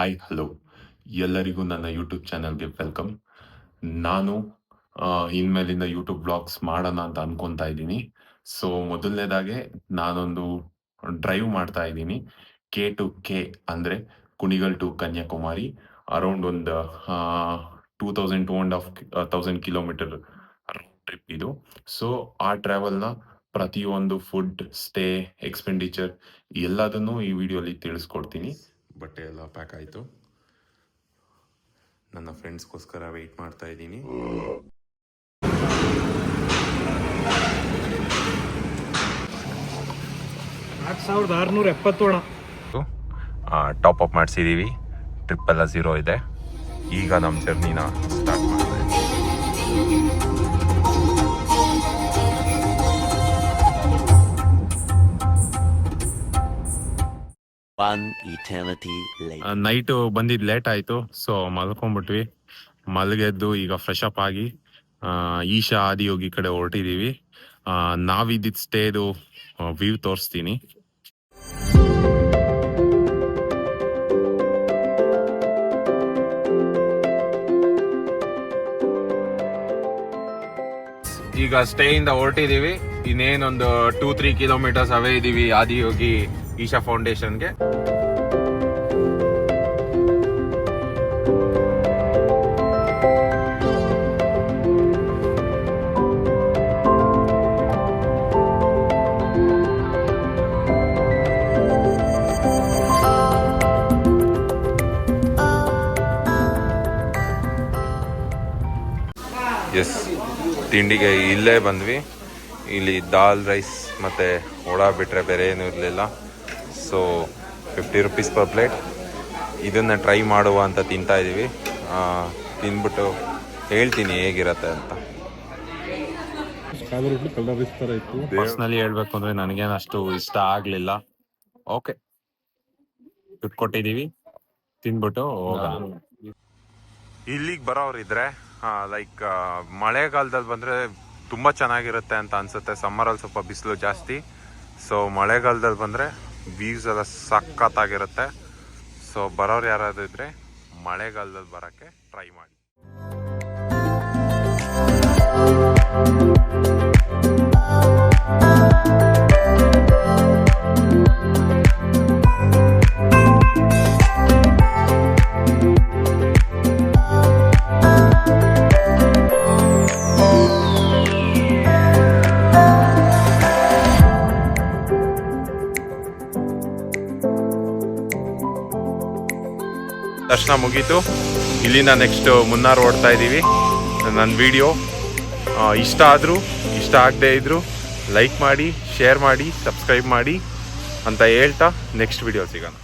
Hi hello ಎಲ್ಲರಿಗೂ ನನ್ನ YouTube ಚಾನಲ್ಗೆ ವೆಲ್ಕಮ್. ನಾನು ಇನ್ಮೇಲಿಂದ ಯೂಟ್ಯೂಬ್ ಬ್ಲಾಗ್ಸ್ ಮಾಡೋಣ ಅಂತ ಅನ್ಕೊತಾ ಇದ್ದೀನಿ. ಸೊ ಮೊದಲನೇದಾಗೆ ನಾನೊಂದು ಡ್ರೈವ್ ಮಾಡ್ತಾ ಇದ್ದೀನಿ. K to K ಅಂದರೆ ಕುಣಿಗಲ್ ಟು ಕನ್ಯಾಕುಮಾರಿ ಅರೌಂಡ್ ಒಂದು 2,200 ಕಿಲೋಮೀಟರ್ ಟ್ರಿಪ್ ಇದು. ಸೊ ಆ ಟ್ರಾವೆಲ್ನ ಪ್ರತಿಯೊಂದು ಫುಡ್, ಸ್ಟೇ, ಎಕ್ಸ್ಪೆಂಡಿಚರ್ ಎಲ್ಲದನ್ನು ಈ ವಿಡಿಯೋಲಿ ತಿಳಿಸ್ಕೊಡ್ತೀನಿ. ಬಟ್ಟೆ ಎಲ್ಲ ಪ್ಯಾಕ್ ಆಯಿತು. ನನ್ನ ಫ್ರೆಂಡ್ಸ್ಗೋಸ್ಕರ ವೆಯ್ಟ್ ಮಾಡ್ತಾ ಇದ್ದೀನಿ. Top up ಮಾಡಿಸಿದ್ದೀವಿ. ಟ್ರಿಪ್ ಎಲ್ಲ 0 ಇದೆ. ಈಗ ನಮ್ಮ ಜರ್ನಿನ ಸ್ಟಾರ್ಟ್ ಮಾಡ್ತಾ ಇದ್ದೀವಿ. ನೈಟು ಬಂದಿದ್ದು ಲೇಟ್ ಆಯಿತು. ಸೊ ಮಲ್ಕೊಂಡ್ಬಿಟ್ವಿ. ಮಲಗೆದ್ದು ಈಗ ಫ್ರೆಶ್ ಅಪ್ ಆಗಿ ಈಶಾ ಆದಿಯೋಗಿ ಕಡೆ ಹೊರಟಿದ್ದೀವಿ. ನಾವಿದ್ದಿದ್ದು ಸ್ಟೇದು ವ್ಯೂ ತೋರಿಸ್ತೀನಿ. ಈಗ ಸ್ಟೇಯಿಂದ ಹೊರಟಿದ್ದೀವಿ. ಇನ್ನೇನೊಂದು 2-3 ಕಿಲೋಮೀಟರ್ಸ್ ಅವೇ ಇದ್ದೀವಿ ಆದಿಯೋಗಿ ಈಶಾ ಫೌಂಡೇಶನ್ಗೆ. ಎಸ್, ತಿಂಡಿಗೆ ಇಲ್ಲೇ ಬಂದ್ವಿ. ಇಲ್ಲಿ ದಾಲ್ ರೈಸ್ ಮತ್ತು ವಡಾ ಬಿಟ್ಟರೆ ಬೇರೆ ಏನೂ ಇರಲಿಲ್ಲ. So 50 rupees per plate. ಇದನ್ನು ಟ್ರೈ ಮಾಡುವ ಅಂತ ತಿಂತಾಯಿದ್ದೀವಿ. ತಿಂದ್ಬಿಟ್ಟು ಹೇಳ್ತೀನಿ ಹೇಗಿರತ್ತೆ ಅಂತ. ಪರ್ಸ್ನಲಿ ಹೇಳ್ಬೇಕು ಅಂದರೆ ನನಗೇನು ಅಷ್ಟು ಇಷ್ಟ ಆಗಲಿಲ್ಲ. ಓಕೆ, ದುಡ್ಡು ಕೊಟ್ಟಿದ್ದೀವಿ, ತಿಂದ್ಬಿಟ್ಟು ಹೋಗೋಣ. ಇಲ್ಲಿಗೆ ಬರೋರಿದ್ರೆ ಲೈಕ್ ಮಳೆಗಾಲದಲ್ಲಿ ಬಂದರೆ ತುಂಬ ಚೆನ್ನಾಗಿರುತ್ತೆ ಅಂತ ಅನಿಸುತ್ತೆ. ಸಮ್ಮರಲ್ಲಿ ಸ್ವಲ್ಪ ಬಿಸಿಲು ಜಾಸ್ತಿ. ಸೊ ಮಳೆಗಾಲದಲ್ಲಿ ಬಂದರೆ ವ್ಯೂಸ್ ಎಲ್ಲ ಸಖತ್ತಾಗಿರುತ್ತೆ. ಸೊ ಬರೋರು ಯಾರಾದರೂ ಇದ್ದರೆ ಮಳೆಗಾಲದಲ್ಲಿ ಬರೋಕ್ಕೆ ಟ್ರೈ ಮಾಡಿ. ದರ್ಶನ ಮುಗೀತು. ಇಲ್ಲಿಂದ ನೆಕ್ಸ್ಟ್ ಮುನ್ನಾರ್ ಓಡ್ತಾ ಇದ್ದೀವಿ. ನನ್ನ ವಿಡಿಯೋ ಇಷ್ಟ ಆದರೂ ಇಷ್ಟ ಆಗದೇ ಇದ್ದರೂ ಲೈಕ್ ಮಾಡಿ, ಶೇರ್ ಮಾಡಿ, ಸಬ್ಸ್ಕ್ರೈಬ್ ಮಾಡಿ ಅಂತ ಹೇಳ್ತಾ ನೆಕ್ಸ್ಟ್ ವಿಡಿಯೋ ಸಿಗೋಣ.